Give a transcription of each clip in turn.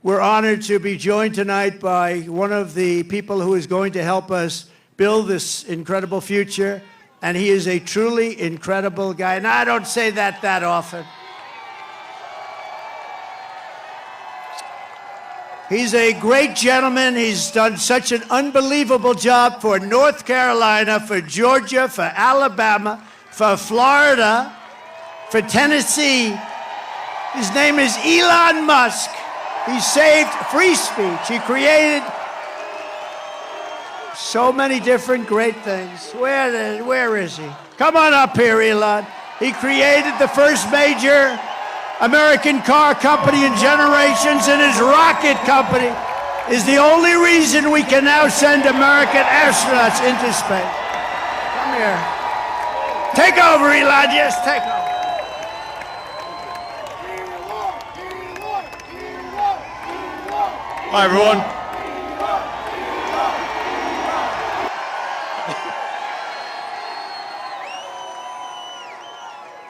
We're honored to be joined tonight by one of the people who is going to help us build this incredible future, and he is a truly incredible guy. And I don't say that often. He's a great gentleman. He's done such an unbelievable job for North Carolina, for Georgia, for Alabama, for Florida, for Tennessee. His name is Elon Musk. He saved free speech. He created so many different great things. Where is he? Come on up here, Elon. He created the first major American car company in generations, and his rocket company is the only reason we can now send American astronauts into space. Come here. Take over, Elon. Yes, take over. Hi, everyone.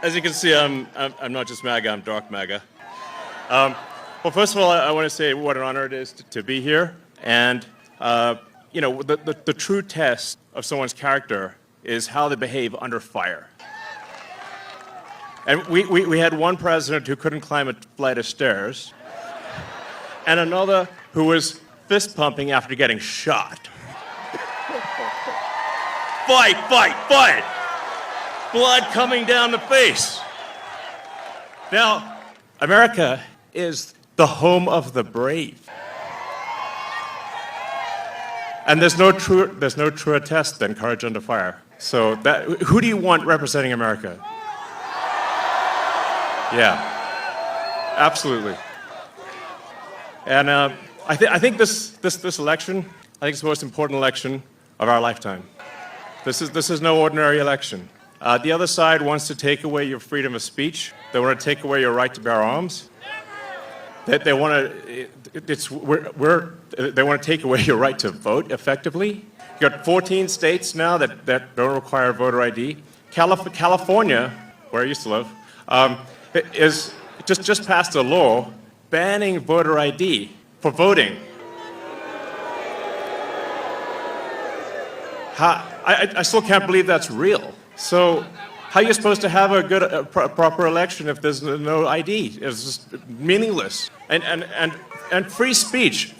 As you can see, I'm not just MAGA, I'm dark MAGA. Well, first of all, I want to say what an honor it is to be here. And, you know, the true test of someone's character is how they behave under fire. And we had one president who couldn't climb a flight of stairs, and another who was fist pumping after getting shot. Fight, fight, fight! Blood coming down the face. Now, America is the home of the brave. And there's no truer test than courage under fire. So who do you want representing America? Yeah, absolutely. And I think this election, I think it's the most important election of our lifetime. This is no ordinary election. The other side wants to take away your freedom of speech. They want to take away your right to bear arms. They want to take away your right to vote effectively. You've got 14 states now that don't require voter ID. California, where I used to live, is just passed a law banning voter ID for voting. I still can't believe that's real. So how are you supposed to have a proper election if there's no ID? It's just meaningless. And free speech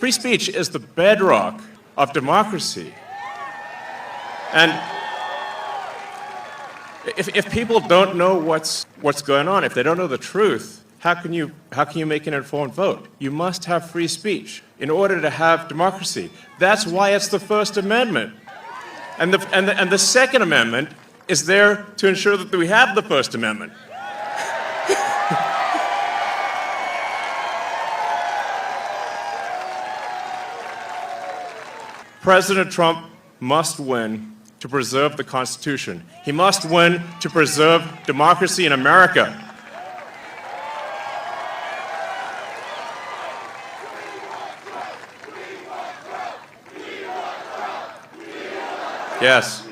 is the bedrock of democracy. And if people don't know what's going on, if they don't know the truth, how can you make an informed vote? You must have free speech in order to have democracy. That's why it's the First Amendment. And the Second Amendment is there to ensure that we have the First Amendment. President Trump must win to preserve the Constitution. He must win to preserve democracy in America. Yes.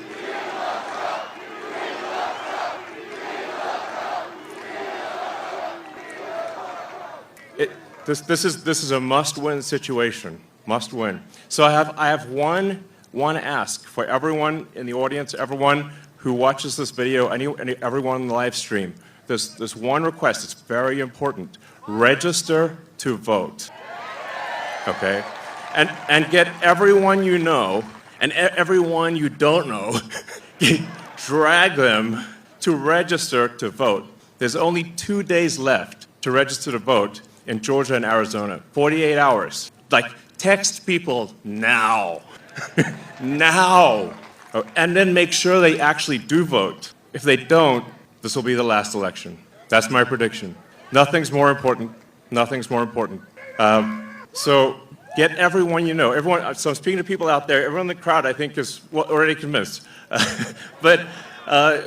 This is a must-win situation. Must win. So I have one ask for everyone in the audience, everyone who watches this video, everyone in the live stream. There's one request. It's very important. Register to vote. Okay? And get everyone you know and everyone you don't know, drag them to register to vote. There's only 2 days left to register to vote in Georgia and Arizona. 48 hours. Like, text people now. Now. And then make sure they actually do vote. If they don't, this will be the last election. That's my prediction. Nothing's more important. Nothing's more important. So get everyone you know. So I'm speaking to people out there. Everyone in the crowd, I think, is already convinced. But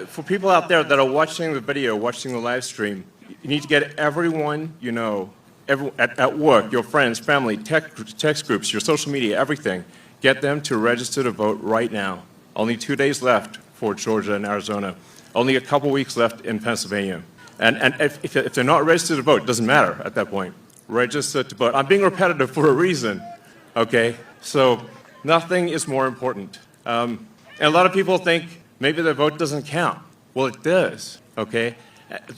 for people out there that are watching the video, watching the live stream, you need to get everyone you know, at work, your friends, family, text groups, your social media, everything. Get them to register to vote right now. Only 2 days left for Georgia and Arizona. Only a couple weeks left in Pennsylvania. And if they're not registered to vote, it doesn't matter at that point. register to vote. I'm being repetitive for a reason, okay? So nothing is more important. And a lot of people think maybe their vote doesn't count. Well, it does, okay?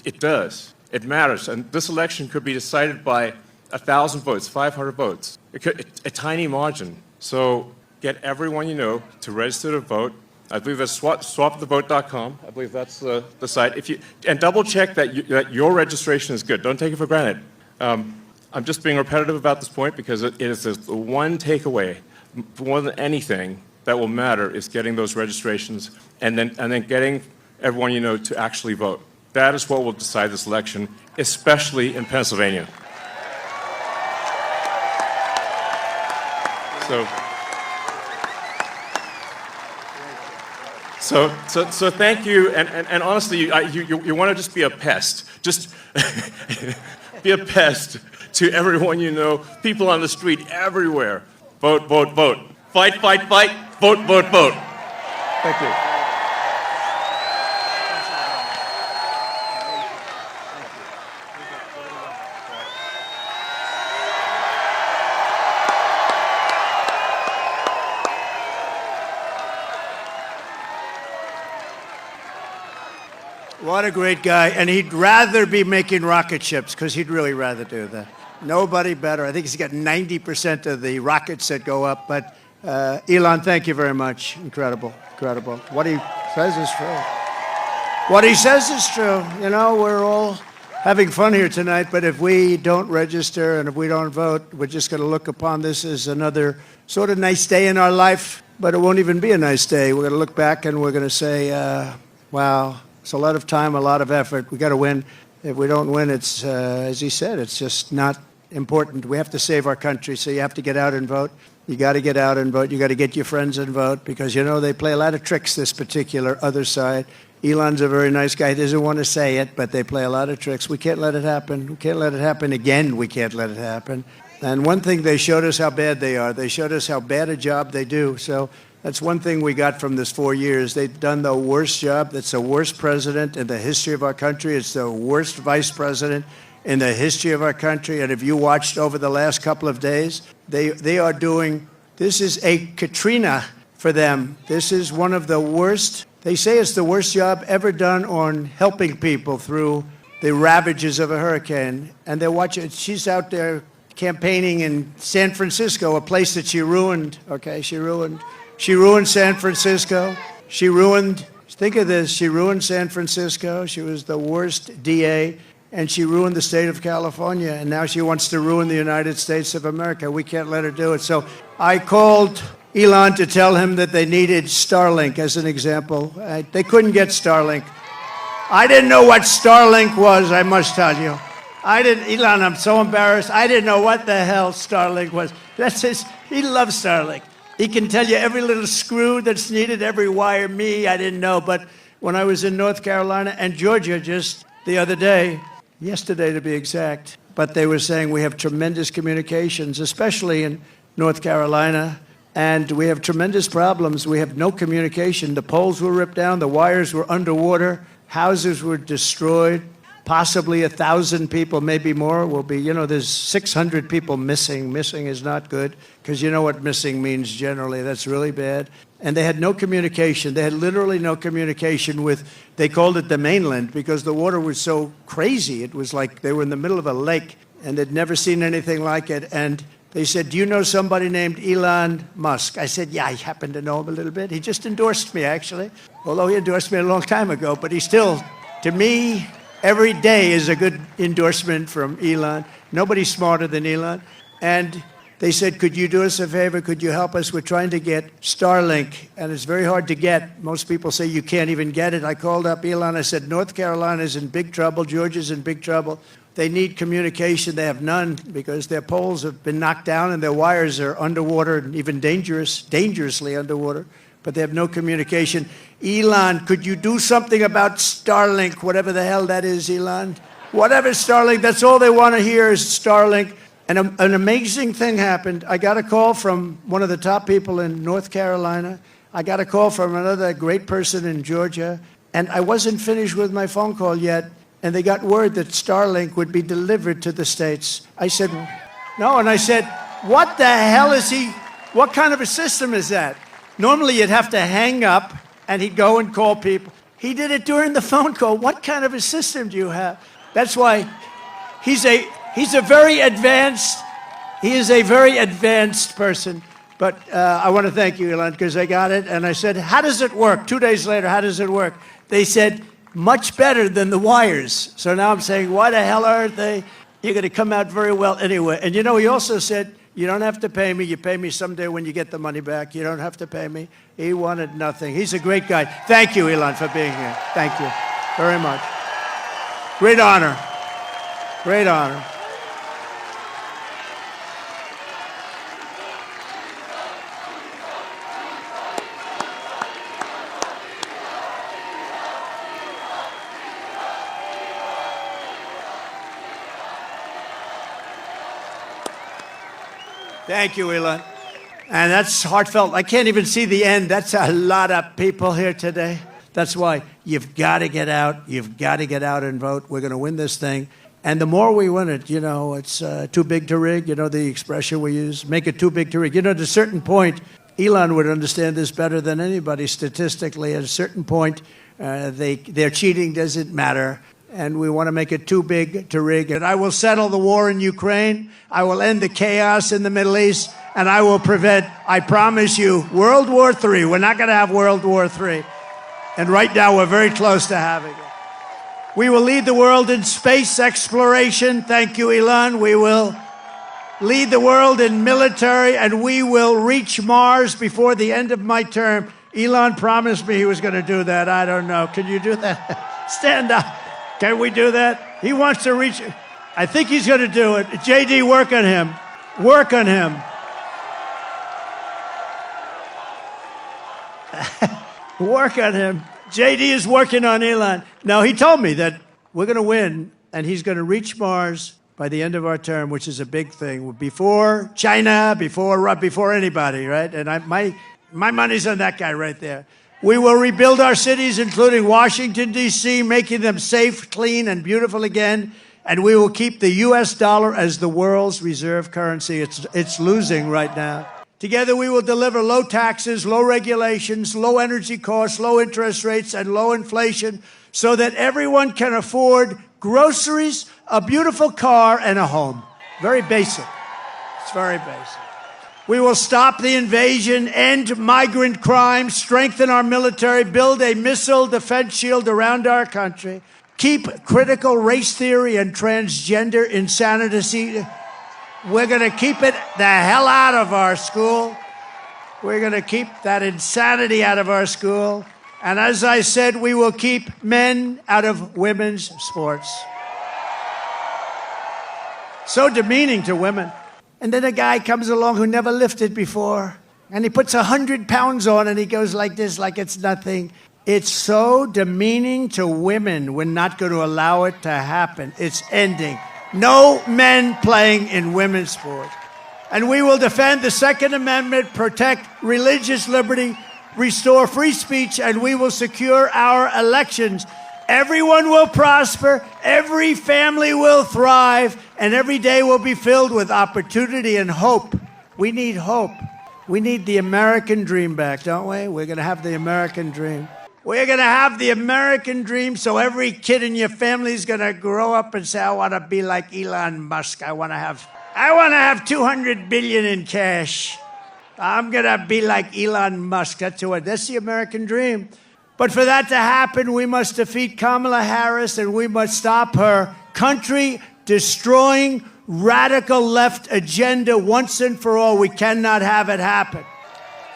It does. It matters. And this election could be decided by 1,000 votes, 500 votes, a tiny margin. So get everyone you know to register to vote. I believe that's swapthevote.com. I believe that's the site. And double check that your registration is good. Don't take it for granted. I'm just being repetitive about this point because it is the one takeaway, more than anything, that will matter is getting those registrations and then getting everyone you know to actually vote. That is what will decide this election, especially in Pennsylvania. So thank you, and honestly, you want to just be a pest. Just be a pest to everyone you know, people on the street, everywhere. Vote, vote, vote. Fight, fight, fight. Vote, vote, vote. Thank you. What a great guy. And he'd rather be making rocket ships, because he'd really rather do that. Nobody better. I think he's got 90% of the rockets that go up. But Elon, thank you very much. Incredible, incredible. What he says is true. What he says is true. You know, we're all having fun here tonight, but if we don't register and if we don't vote, we're just going to look upon this as another sort of nice day in our life, but it won't even be a nice day. We're going to look back and we're going to say, wow, it's a lot of time, a lot of effort. We got to win. If we don't win, it's, as he said, it's just not important. We have to save our country, so you have to get out and vote. You got to get out and vote. You got to get your friends and vote, because, you know, they play a lot of tricks, this particular other side. Elon's a very nice guy. He doesn't want to say it, but they play a lot of tricks. We can't let it happen. We can't let it happen again. We can't let it happen. And one thing, they showed us how bad they are. They showed us how bad a job they do. So that's one thing we got from this 4 years. They've done the worst job. That's the worst president in the history of our country. It's the worst vice president in the history of our country. And if you watched over the last couple of days, they are doing, this is a Katrina for them. This is one of the worst. They say it's the worst job ever done on helping people through the ravages of a hurricane. And they're watching, she's out there campaigning in San Francisco, a place that she ruined. Okay, she ruined San Francisco. She ruined, think of this, she ruined San Francisco. She was the worst DA, and she ruined the state of California, and now she wants to ruin the United States of America. We can't let her do it. So I called Elon to tell him that they needed Starlink as an example. They couldn't get Starlink. I didn't know what Starlink was, I must tell you. Elon, I'm so embarrassed. I didn't know what the hell Starlink was. He loves Starlink. He can tell you every little screw that's needed, every wire. Me, I didn't know. But when I was in North Carolina and Georgia just the other day, yesterday to be exact, but they were saying we have tremendous communications, especially in North Carolina, and we have tremendous problems. We have no communication. The poles were ripped down, the wires were underwater, houses were destroyed. Possibly 1,000 people, maybe more, will be, you know, there's 600 people missing. Missing is not good, because you know what missing means generally. That's really bad. And they had no communication. They had literally no communication with, they called it the mainland, because the water was so crazy. It was like they were in the middle of a lake, and they'd never seen anything like it. And they said, do you know somebody named Elon Musk? I said, yeah, I happen to know him a little bit. He just endorsed me, actually, although he endorsed me a long time ago. But he still, to me, every day is a good endorsement from Elon. Nobody's smarter than Elon. And they said, could you do us a favor? Could you help us? We're trying to get Starlink, and it's very hard to get. Most people say you can't even get it. I called up Elon. I said, North Carolina's in big trouble. Georgia's in big trouble. They need communication. They have none, because their poles have been knocked down and their wires are underwater, and even dangerously underwater. But they have no communication. Elon, could you do something about Starlink, whatever the hell that is, Elon? Whatever Starlink, that's all they want to hear is Starlink. And an amazing thing happened. I got a call from one of the top people in North Carolina. I got a call from another great person in Georgia. And I wasn't finished with my phone call yet. and they got word that Starlink would be delivered to the States. I said, no, and I said, what the hell is he, what kind of a system is that? Normally you'd have to hang up and he'd go and call people. He did it during the phone call. What kind of a system do you have? That's why he's a very advanced, he is a very advanced person. But I want to thank you, Elon, because I got it. And I said, how does it work? 2 days later, how does it work? They said, much better than the wires. So now I'm saying, why the hell aren't they? You're going to come out very well anyway. And you know, he also said, you don't have to pay me. You pay me someday when you get the money back. You don't have to pay me. He wanted nothing. He's a great guy. Thank you, Elon, for being here. Thank you very much. Great honor. Great honor. Thank you, Elon. And that's heartfelt. I can't even see the end. That's a lot of people here today. That's why you've got to get out. You've got to get out and vote. We're going to win this thing. And the more we win it, you know, it's too big to rig. You know the expression we use, make it too big to rig. You know, at a certain point, Elon would understand this better than anybody statistically. At a certain point, their cheating doesn't matter. And we want to make it too big to rig. And I will settle the war in Ukraine. I will end the chaos in the Middle East. And I will prevent, I promise you, World War III. We're not going to have World War III. And right now, we're very close to having it. We will lead the world in space exploration. Thank you, Elon. We will lead the world in military, and we will reach Mars before the end of my term. Elon promised me he was going to do that. I don't know. Can you do that? Stand up. Can we do that? He wants to reach. I think he's going to do it. JD, work on him. Work on him. Work on him. JD is working on Elon. Now, he told me that we're going to win, and he's going to reach Mars by the end of our term, which is a big thing. Before China, before anybody, right? And my money's on that guy right there. We will rebuild our cities, including Washington, D.C., making them safe, clean, and beautiful again. And we will keep the U.S. dollar as the world's reserve currency. It's losing right now. Together, we will deliver low taxes, low regulations, low energy costs, low interest rates, and low inflation so that everyone can afford groceries, a beautiful car, and a home. Very basic. It's very basic. We will stop the invasion, end migrant crime, strengthen our military, build a missile defense shield around our country, keep critical race theory and transgender insanity. We're going to keep it the hell out of our school. We're going to keep that insanity out of our school. And as I said, we will keep men out of women's sports. So demeaning to women. And then a guy comes along who never lifted before, and he puts 100 pounds on, and he goes like this, like it's nothing. It's so demeaning to women. We're not going to allow it to happen. It's ending. No men playing in women's sports. And we will defend the Second Amendment, protect religious liberty, restore free speech, and we will secure our elections. Everyone will prosper, every family will thrive, and every day will be filled with opportunity and hope. We need hope. We need the American dream back, don't we? We're going to have the American dream. We're going to have the American dream, so every kid in your family is going to grow up and say, I want to be like Elon Musk. I want to have 200 billion in cash. I'm going to be like Elon Musk. That's the American dream. But for that to happen, we must defeat Kamala Harris, and we must stop her country-destroying, radical left agenda once and for all. We cannot have it happen.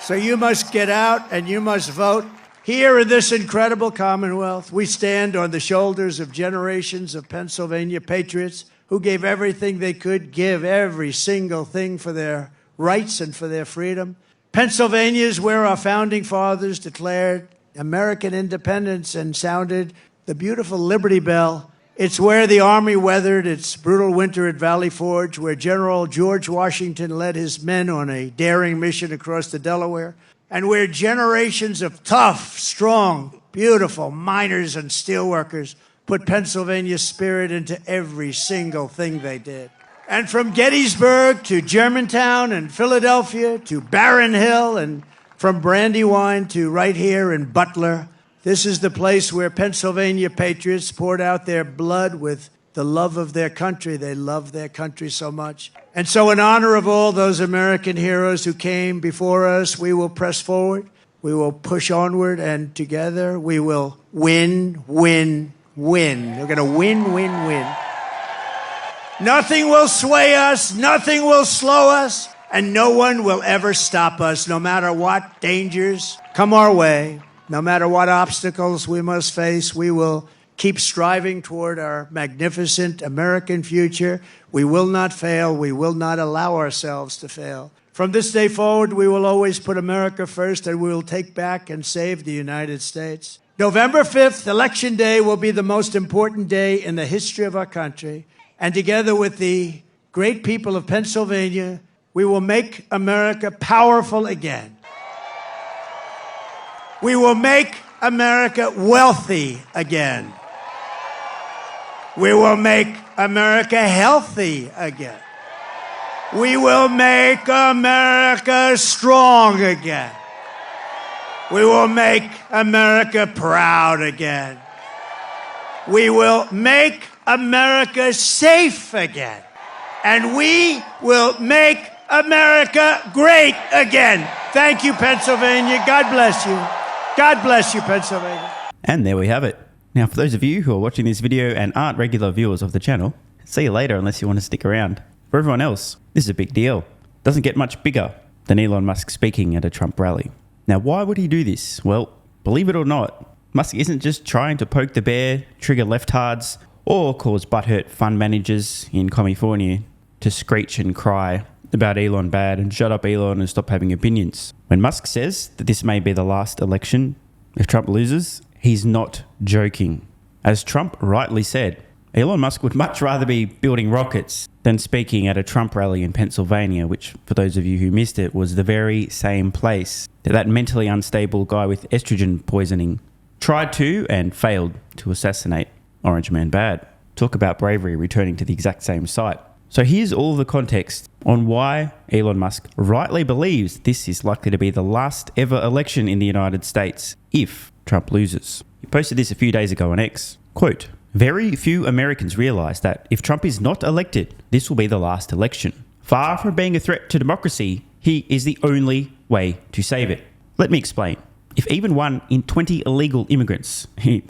So you must get out and you must vote. Here in this incredible Commonwealth, we stand on the shoulders of generations of Pennsylvania patriots who gave everything they could give, every single thing for their rights and for their freedom. Pennsylvania is where our founding fathers declared American independence and sounded the beautiful Liberty Bell. It's where the Army weathered its brutal winter at Valley Forge, where General George Washington led his men on a daring mission across the Delaware, and where generations of tough, strong, beautiful miners and steelworkers put Pennsylvania spirit into every single thing they did. And from Gettysburg to Germantown and Philadelphia to Barron Hill, and from Brandywine to right here in Butler, this is the place where Pennsylvania patriots poured out their blood with the love of their country. They love their country so much. And so in honor of all those American heroes who came before us, we will press forward, we will push onward, and together we will win, win, win. We're going to win, win, win. Nothing will sway us, nothing will slow us, and no one will ever stop us, no matter what dangers come our way, no matter what obstacles we must face. We will keep striving toward our magnificent American future. We will not fail. We will not allow ourselves to fail. From this day forward, we will always put America first, and we will take back and save the United States. November 5th, Election Day, will be the most important day in the history of our country. And together with the great people of Pennsylvania, we will make America powerful again. We will make America wealthy again. We will make America healthy again. We will make America strong again. We will make America proud again. We will make America safe again. And we will make America great again. Thank you, Pennsylvania. God bless you. God bless you, Pennsylvania. And there we have it. Now, for those of you who are watching this video and aren't regular viewers of the channel, see you later unless you want to stick around. For everyone else, this is a big deal. Doesn't get much bigger than Elon Musk speaking at a Trump rally. Now, why would he do this? Well, believe it or not, Musk isn't just trying to poke the bear, trigger leftards, or cause butthurt fund managers in California to screech and cry about Elon bad and shut up Elon and stop having opinions. When Musk says that this may be the last election if Trump loses, he's not joking. As Trump rightly said, Elon Musk would much rather be building rockets than speaking at a Trump rally in Pennsylvania, which, for those of you who missed it, was the very same place that mentally unstable guy with estrogen poisoning tried to and failed to assassinate Orange Man Bad. Talk about bravery returning to the exact same site. So here's all the context on why Elon Musk rightly believes this is likely to be the last ever election in the United States if Trump loses. He posted this a few days ago on X. Quote, "Very few Americans realize that if Trump is not elected, this will be the last election. Far from being a threat to democracy, he is the only way to save it. Let me explain. If even 1 in 20 illegal immigrants,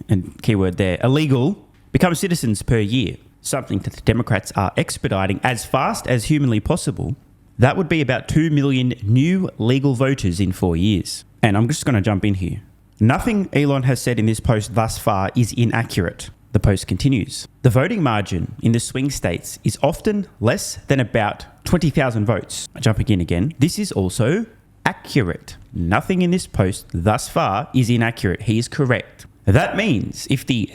and keyword there, illegal, become citizens per year, something that the Democrats are expediting as fast as humanly possible, that would be about 2 million new legal voters in 4 years." And I'm just going to jump in here. Nothing Elon has said in this post thus far is inaccurate. The post continues. The voting margin in the swing states is often less than about 20,000 votes. Jumping in again. This is also accurate. Nothing in this post thus far is inaccurate. He is correct. That means if the,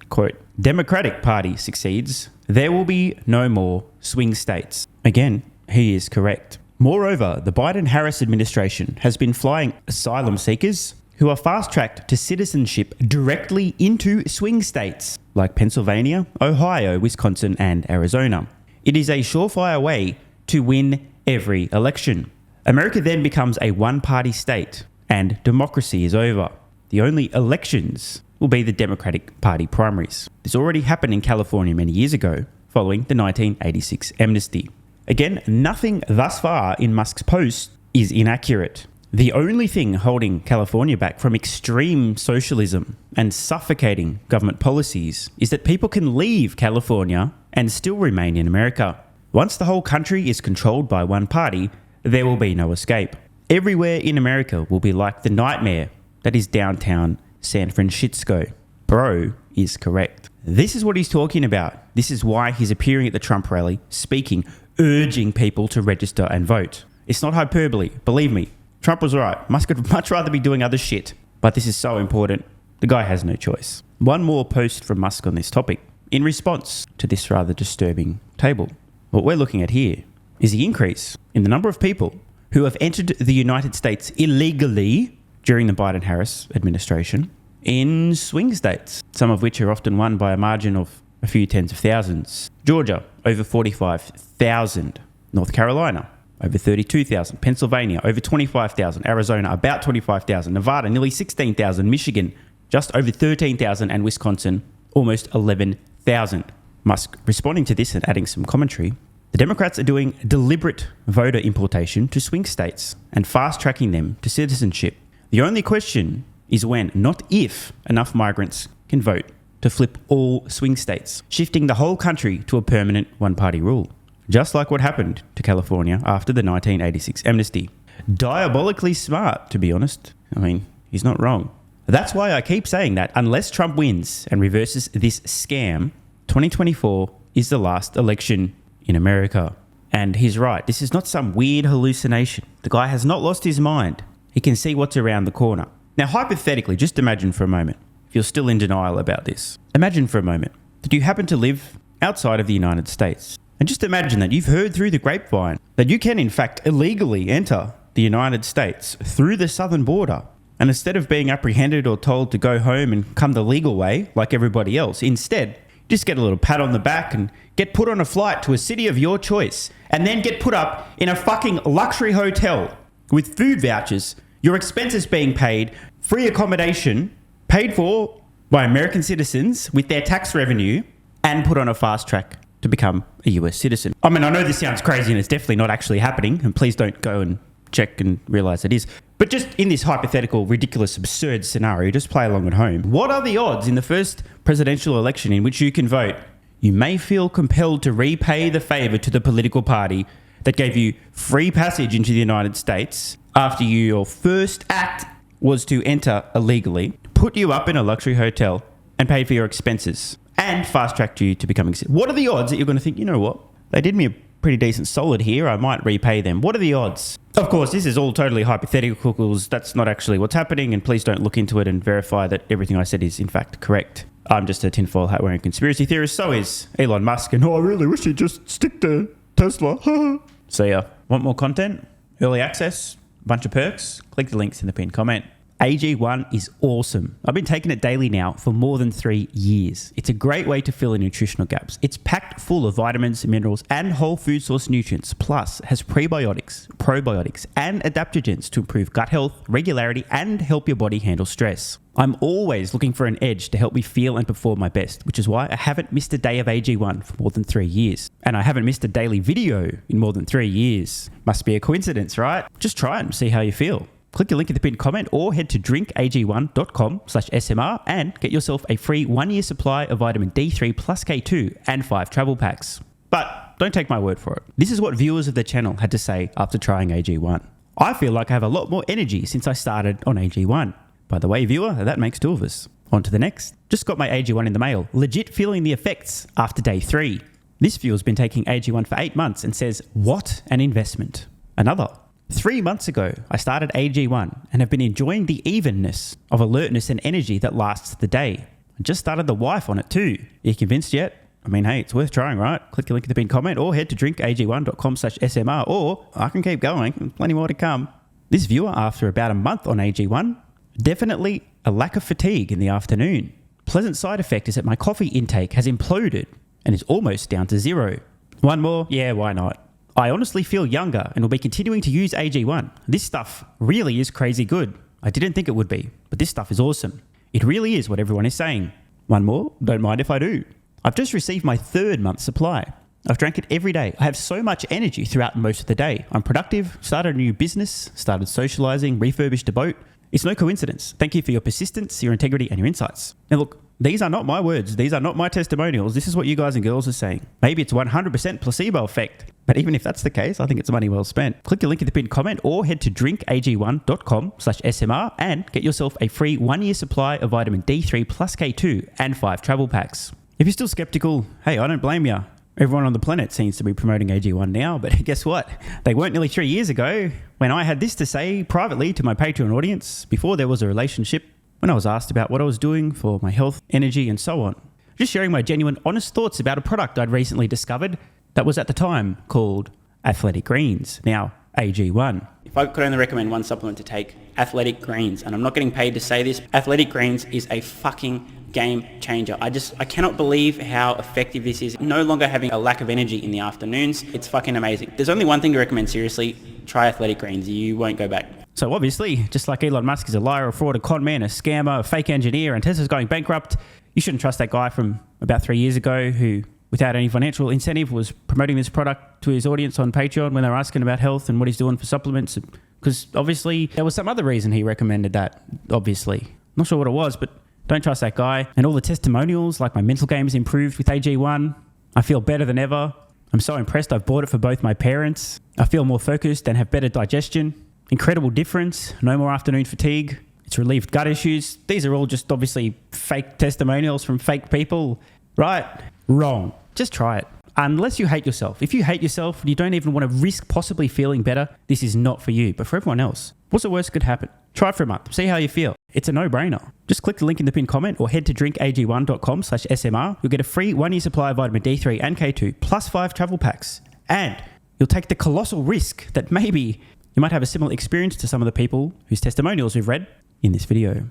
quote, Democratic Party succeeds, there will be no more swing states. Again, he is correct. Moreover, the Biden-Harris administration has been flying asylum seekers who are fast-tracked to citizenship directly into swing states like Pennsylvania, Ohio, Wisconsin, and Arizona. It is a surefire way to win every election. America then becomes a one-party state, and democracy is over. The only elections will be the Democratic Party primaries. This already happened in California many years ago, following the 1986 amnesty. Again, nothing thus far in Musk's post is inaccurate. The only thing holding California back from extreme socialism and suffocating government policies is that people can leave California and still remain in America. Once the whole country is controlled by one party, there will be no escape. Everywhere in America will be like the nightmare that is downtown San Francisco. Bro is correct. This is what he's talking about. This is why he's appearing at the Trump rally, speaking, urging people to register and vote. It's not hyperbole, believe me. Trump was right. Musk would much rather be doing other shit. But this is so important. The guy has no choice. One more post from Musk on this topic. In response to this rather disturbing table, what we're looking at here is the increase in the number of people who have entered the United States illegally during the Biden-Harris administration in swing states, some of which are often won by a margin of a few tens of thousands. Georgia, over 45,000. North Carolina, over 32,000. Pennsylvania, over 25,000. Arizona, about 25,000. Nevada, nearly 16,000. Michigan, just over 13,000. And Wisconsin, almost 11,000. Musk responding to this and adding some commentary. The Democrats are doing deliberate voter importation to swing states and fast-tracking them to citizenship. The only question is when, not if, enough migrants can vote to flip all swing states, shifting the whole country to a permanent one-party rule. Just like what happened to California after the 1986 amnesty. Diabolically smart, to be honest. I mean, he's not wrong. That's why I keep saying that unless Trump wins and reverses this scam, 2024 is the last election in America. And he's right. This is not some weird hallucination. The guy has not lost his mind. He can see what's around the corner. Now, hypothetically, just imagine for a moment, if you're still in denial about this, imagine for a moment that you happen to live outside of the United States. And just imagine that you've heard through the grapevine that you can, in fact, illegally enter the United States through the southern border. And instead of being apprehended or told to go home and come the legal way like everybody else, instead, just get a little pat on the back and get put on a flight to a city of your choice and then get put up in a fucking luxury hotel with food vouchers, your expenses being paid, free accommodation, paid for by American citizens with their tax revenue, and put on a fast track to become a US citizen. I mean, I know this sounds crazy and it's definitely not actually happening, and please don't go and check and realize it is. But just in this hypothetical, ridiculous, absurd scenario, just play along at home. What are the odds in the first presidential election in which you can vote? You may feel compelled to repay the favor to the political party that gave you free passage into the United States after your first act was to enter illegally, put you up in a luxury hotel, and paid for your expenses, and fast-tracked you to becoming citizen. What are the odds that you're going to think, you know what, they did me a pretty decent solid here, I might repay them? What are the odds? Of course, this is all totally hypothetical, because that's not actually what's happening, and please don't look into it and verify that everything I said is in fact correct. I'm just a tinfoil hat wearing conspiracy theorist, so is Elon Musk, and I really wish he'd just stick to Tesla. So yeah, want more content? Early access? Bunch of perks? Click the links in the pinned comment. AG1 is awesome. I've been taking it daily now for more than 3 years. It's a great way to fill in nutritional gaps. It's packed full of vitamins, minerals, and whole food source nutrients, plus has prebiotics, probiotics, and adaptogens to improve gut health, regularity, and help your body handle stress. I'm always looking for an edge to help me feel and perform my best, which is why I haven't missed a day of AG1 for more than 3 years. And I haven't missed a daily video in more than 3 years. Must be a coincidence, right? Just try it and see how you feel. Click the link in the pinned comment or head to drinkag1.com/SMR and get yourself a free 1-year supply of vitamin D3 plus K2 and 5 travel packs. But don't take my word for it. This is what viewers of the channel had to say after trying AG1. I feel like I have a lot more energy since I started on AG1. By the way, viewer, that makes 2 of us. On to the next. Just got my AG1 in the mail. Legit feeling the effects after day 3. This viewer's been taking AG1 for 8 months and says, what an investment. Another. 3 months ago, I started AG1 and have been enjoying the evenness of alertness and energy that lasts the day. I just started the wife on it too. Are you convinced yet? I mean, hey, it's worth trying, right? Click the link in the pinned comment or head to drinkag1.com/SMR, or I can keep going. Plenty more to come. This viewer, after about a month on AG1, definitely a lack of fatigue in the afternoon. Pleasant side effect is that my coffee intake has imploded and is almost down to 0. One more? Yeah, why not? I honestly feel younger and will be continuing to use AG1. This stuff really is crazy good. I didn't think it would be, but this stuff is awesome. It really is what everyone is saying. One more? Don't mind if I do. I've just received my 3rd month supply. I've drank it every day. I have so much energy throughout most of the day. I'm productive, started a new business, started socializing, refurbished a boat. It's no coincidence. Thank you for your persistence, your integrity, and your insights. Now look, these are not my words. These are not my testimonials. This is what you guys and girls are saying. Maybe it's 100% placebo effect. But even if that's the case, I think it's money well spent. Click the link in the pinned comment or head to drinkag1.com/SMR and get yourself a free 1-year supply of vitamin D3 plus K2 and 5 travel packs. If you're still skeptical, hey, I don't blame you. Everyone on the planet seems to be promoting AG1 now, but guess what? They weren't nearly 3 years ago when I had this to say privately to my Patreon audience before there was a relationship, when I was asked about what I was doing for my health, energy, and so on. Just sharing my genuine, honest thoughts about a product I'd recently discovered that was at the time called Athletic Greens, now AG1. if I could only recommend one supplement to take, Athletic Greens, and I'm not getting paid to say this, Athletic Greens is a fucking game changer. I cannot believe how effective this is. No longer having a lack of energy in the afternoons. It's fucking amazing. There's only one thing to recommend, seriously. Try Athletic Greens. You won't go back. So obviously, just like Elon Musk is a liar, a fraud, a con man, a scammer, a fake engineer, and Tesla's going bankrupt, you shouldn't trust that guy from about 3 years ago who, without any financial incentive, was promoting this product to his audience on Patreon when they were asking about health and what he's doing for supplements. Because obviously, there was some other reason he recommended that, obviously. Not sure what it was, but don't trust that guy. And all the testimonials, like my mental game has improved with AG1. I feel better than ever. I'm so impressed I've bought it for both my parents. I feel more focused and have better digestion. Incredible difference. No more afternoon fatigue. It's relieved gut issues. These are all just obviously fake testimonials from fake people. Right? Wrong. Just try it. Unless you hate yourself. If you hate yourself and you don't even want to risk possibly feeling better, this is not for you. But for everyone else, what's the worst that could happen? Try it for a month. See how you feel. It's a no-brainer. Just click the link in the pinned comment or head to drinkag1.com/SMR. You'll get a free 1-year supply of vitamin D3 and K2 plus 5 travel packs. And you'll take the colossal risk that maybe you might have a similar experience to some of the people whose testimonials we've read in this video.